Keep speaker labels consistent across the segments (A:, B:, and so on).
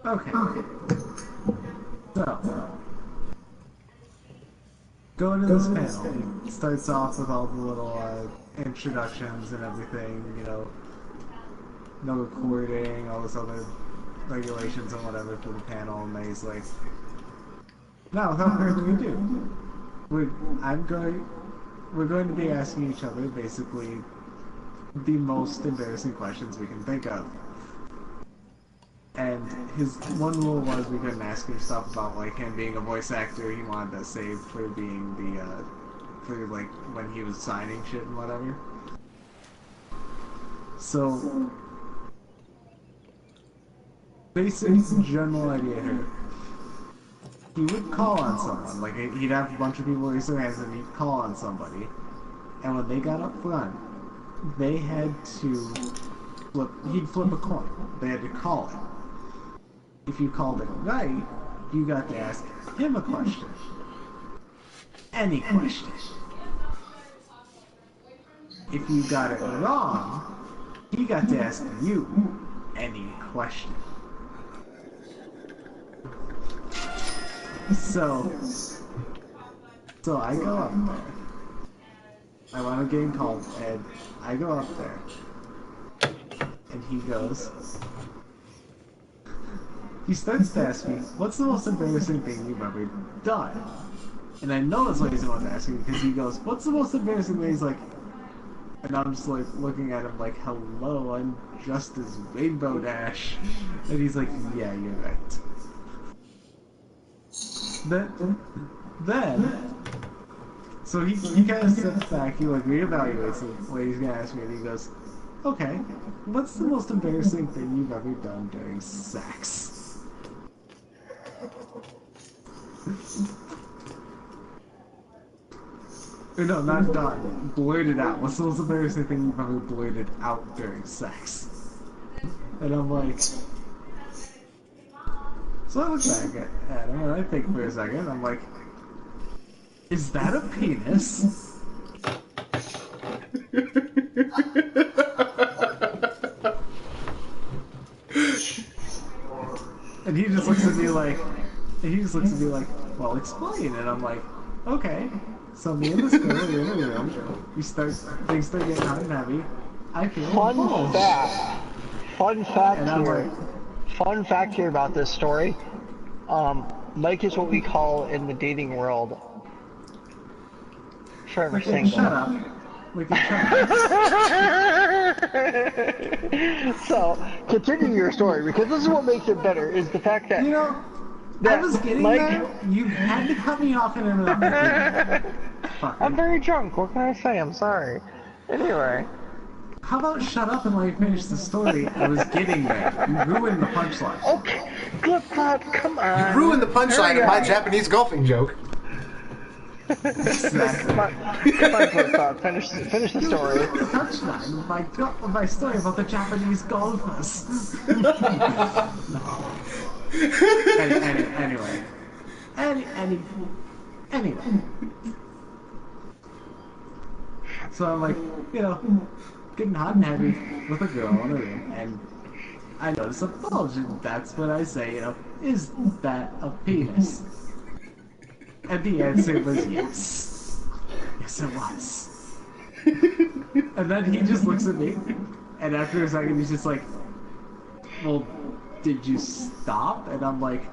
A: Okay. So, going to this panel, it starts off with all the little introductions and everything, you know, no recording, all this other regulations and whatever for the panel, and then he's like, now without further ado, we're going to be asking each other basically the most embarrassing questions we can think of. And his one rule was we couldn't ask him stuff about like him being a voice actor. He wanted that saved for being the for like when he was signing shit and whatever. So basic general idea here. He would call on someone, like he'd have a bunch of people raise their hands and he'd call on somebody. And when they got up front, they had to he'd flip a coin. They had to call it. If you called it right, you got to ask him a question. Any question. If you got it wrong, he got to ask you any question. So I go up there. I want a game called Ed. I go up there. And he goes... He starts to ask me, what's the most embarrassing thing you've ever done? And I know that's what he's about to ask me, because he goes, what's the most embarrassing thing? He's like... And I'm just like looking at him like, hello, I'm just as rainbowdash. And he's like, yeah, you're right. Then so he kind of steps back, he like reevaluates what he's gonna ask me, and he goes, okay, what's the most embarrassing thing you've ever done during sex? Or no, not done, blurted out. What's the most embarrassing thing you've ever blurted out during sex? And I'm like... So I look back at him and I think for a second, I'm like, is that a penis? And he just looks at me like, well, explain. And I'm like, okay. So me and this girl are in a room. Things start getting hot and heavy. I feel
B: Fun fact here about this story. Mike is what we call in the dating world forever single.
A: Shut up. We can shut up.
B: So, continue your story, because this is what makes it better, is the fact that...
A: You know, I was getting there. You had to cut me off and interrupt me.
B: I'm very drunk. What can I say? I'm sorry. Anyway.
A: How about shut up and let me finish the story? I was getting there. You ruined the punchline.
B: Okay. Good God, come on.
C: You ruined the punchline of my Japanese golfing joke.
A: Exactly.
B: Come on, Flip-Flop. Finish the story.
A: You ruined the punchline of my story about the Japanese golfers. Anyway. So I'm like, you know, getting hot and heavy with a girl in a room, and I notice a bulge, and that's when I say, you know, is that a penis? And the answer was yes. Yes, it was. And then he just looks at me, and after a second he's just like, well, did you stop? And I'm like,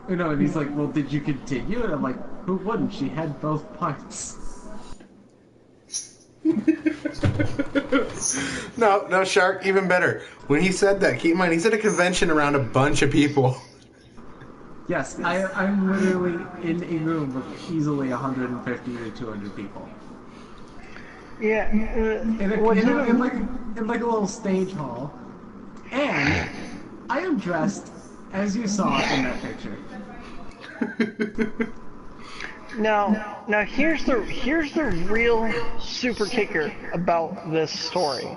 A: you know, and he's like, well, did you continue? And I'm like, who wouldn't? She had both parts.
C: No, Shark, even better. When he said that, keep in mind, he's at a convention around a bunch of people.
A: Yes, I'm literally in a room with easily 150 to 200 people.
B: Yeah.
A: In like a little stage hall. And I am dressed as you saw in that picture.
B: Now here's the real super kicker about this story.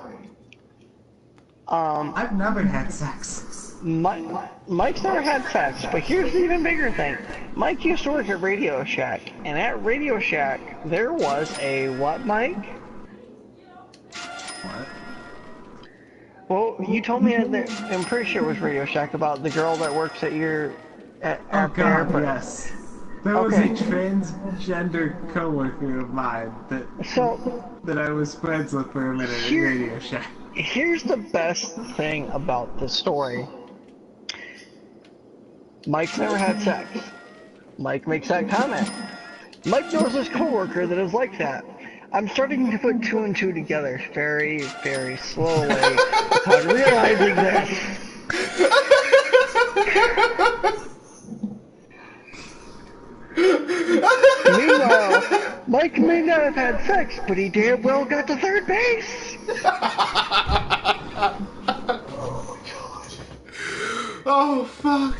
A: I've never had sex.
B: Mike's never had sex, but here's the even bigger thing. Mike used to work at Radio Shack, and at Radio Shack there was a what, Mike?
A: What?
B: Well, you told me that, I'm pretty sure it was Radio Shack, about the girl that works at your, at
A: Oh
B: there,
A: God,
B: but...
A: yes. There was a
B: Okay.
A: transgender coworker of mine that I was friends with for a minute at Radio Shack.
B: Here's the best thing about this story. Mike never had sex. Mike makes that comment. Mike knows his coworker that is like that. I'm starting to put two and two together very, very slowly upon realizing this. Meanwhile, Mike may not have had sex, but he damn well got to third base.
C: Oh, fuck.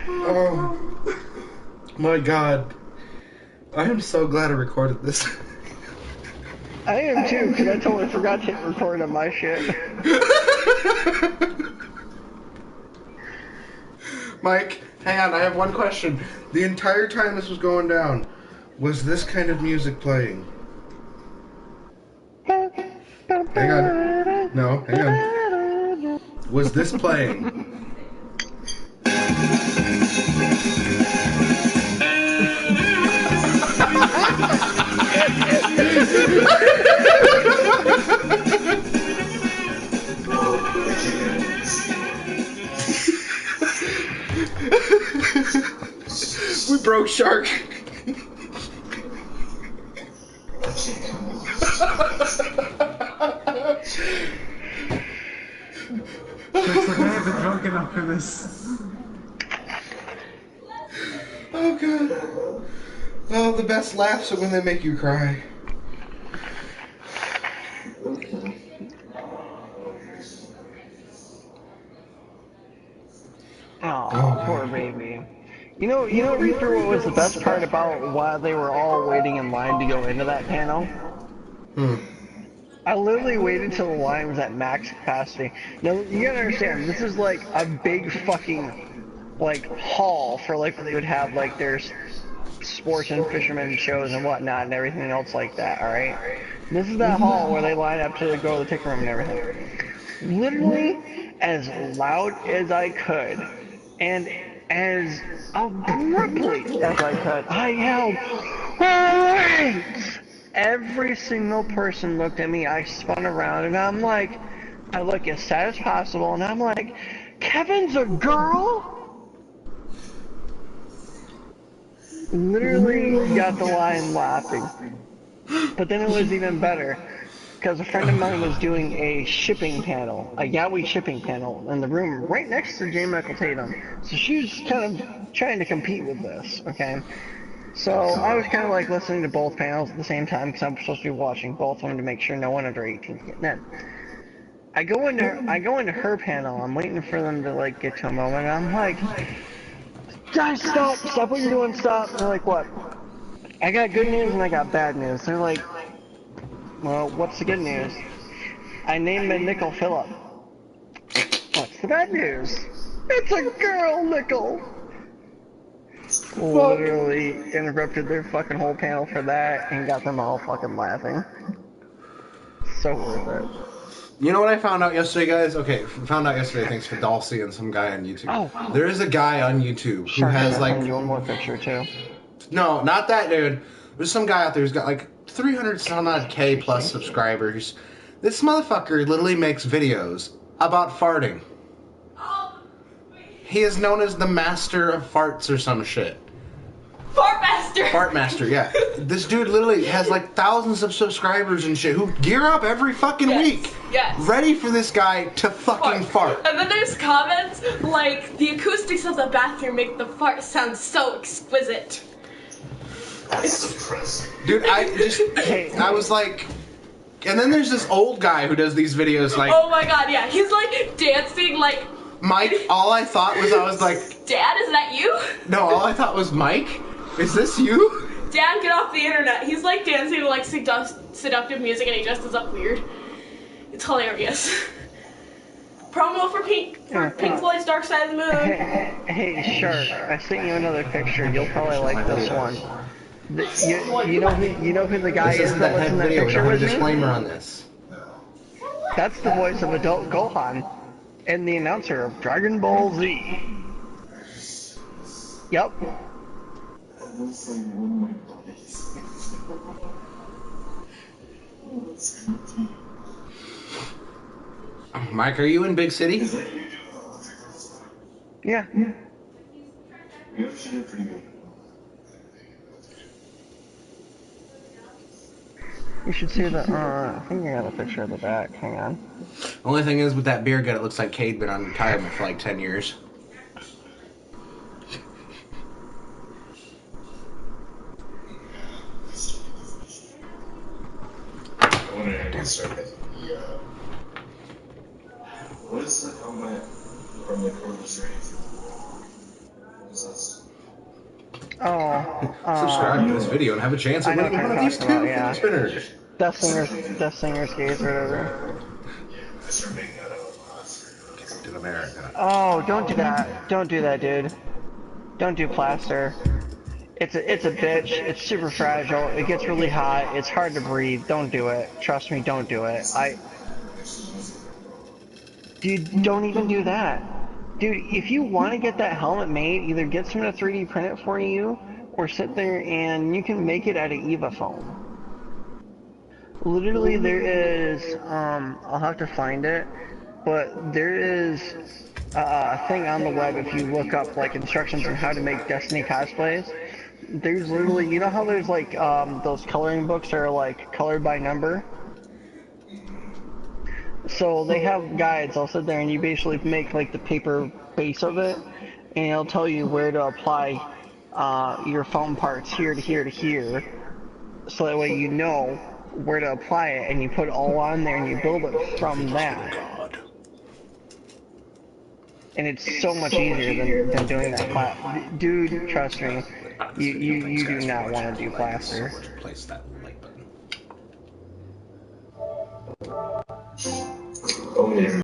C: Oh, my God. I am so glad I recorded this.
B: I am too, because I totally forgot to hit record on my shit.
C: Mike, hang on, I have one question. The entire time this was going down, was this kind of music playing? Hang on. No, hang on. Was this playing? We broke Shark.
A: Looks like I haven't been drunk enough for this.
C: Oh, God. Oh, the best laughs are when they make you cry.
B: Oh, poor baby. You know, Reaper, what was the best part about why they were all waiting in line to go into that panel? I literally waited till the line was at max capacity. Now, you gotta understand, this is like a big fucking, like, hall for, like, where they would have, like, their sports and fishermen shows and whatnot and everything else like that, alright? This is that hall where they line up to go to the ticket room and everything. Literally, as loud as I could, and as abruptly as I could, I yelled, "Wait!" Every single person looked at me. I spun around and I'm like, I look as sad as possible and I'm like, Kevin's a girl? Literally got the line laughing. But then it was even better, because a friend of mine was doing a shipping panel, a Yowie shipping panel, in the room right next to J. Michael Tatum. So she was kind of trying to compete with this, okay? So I was kind of like listening to both panels at the same time, because I'm supposed to be watching both of them to make sure no one under 18 is getting in. I go into her panel, I'm waiting for them to like get to a moment, and I'm like, guys, stop what you're doing, stop. And they're like, what? I got good news and I got bad news. They're like, well, what's the good news? I named my nickel Phillip. What's the bad news? It's a girl nickel! Literally interrupted their fucking whole panel for that and got them all fucking laughing. So worth it.
C: You know what I found out yesterday, guys? Okay, found out yesterday thanks to Dulcie and some guy on YouTube.
B: Oh.
C: There is a guy on YouTube who has like...
B: I'll one more picture too.
C: No, not that dude. There's some guy out there who's got like 300 some odd K plus subscribers. This motherfucker literally makes videos about farting. He is known as the master of farts or some shit.
D: Fartmaster!
C: Fartmaster, yeah. This dude literally has like thousands of subscribers and shit who gear up every fucking week.
D: Yes.
C: Ready for this guy to fucking fart.
D: And then there's comments like, the acoustics of the bathroom make the fart sound so exquisite.
E: That's depressing.
C: Dude, I was like... And then there's this old guy who does these videos like...
D: Oh my god, yeah. He's like dancing like...
C: Mike, all I thought was, I was like...
D: Dad, is that you?
C: No, all I thought was, Mike? Is this you?
D: Dad, get off the internet. He's like dancing to like seductive music and he dresses up weird. It's hilarious. Promo for Pink Floyd's Dark Side of the Moon.
B: Hey, Shark, I sent you another picture. You'll probably like this one. You know who the guy
C: This
B: is
C: isn't
B: that
C: that
B: was
C: head
B: in that
C: video. We
B: picture
C: don't have a
B: with me?
C: disclaimer on this.
B: That's the voice of adult Gohan and the announcer of Dragon Ball Z. Yep.
C: Mike, are you in big city?
B: Yeah. You should see the, I think I got a picture of the back. Hang on.
C: Only thing is, with that beer gut, it looks like Cade been on retirement for like 10 years.
E: What is the helmet from the Corvus Race? What is this?
C: Subscribe to this video and have a chance at winning one of these 2
B: yeah.
C: spinners.
B: Death Singer's Gaze or whatever.
E: I started making that out.
C: Captain America.
B: Oh, don't do that. Don't do that, dude. Don't do plaster. It's a bitch. It's super fragile. It gets really hot. It's hard to breathe. Don't do it. Trust me, don't do it. Dude, don't even do that. Dude, if you want to get that helmet made, either get someone to 3D print it for you, or sit there and you can make it out of EVA foam. Literally, there is, I'll have to find it, but there is a thing on the web if you look up, like, instructions on how to make Destiny cosplays. There's literally, you know how there's, like, those coloring books that are, like, colored by number? So they have guides. I'll sit there and you basically make like the paper base of it, and it'll tell you where to apply your foam parts here to here to here, so that way you know where to apply it, and you put it all on there and you build it from that. And it's so much easier than doing that. Dude, trust me, you do not want to do plaster.
C: Place that like button.
E: Oh, yeah.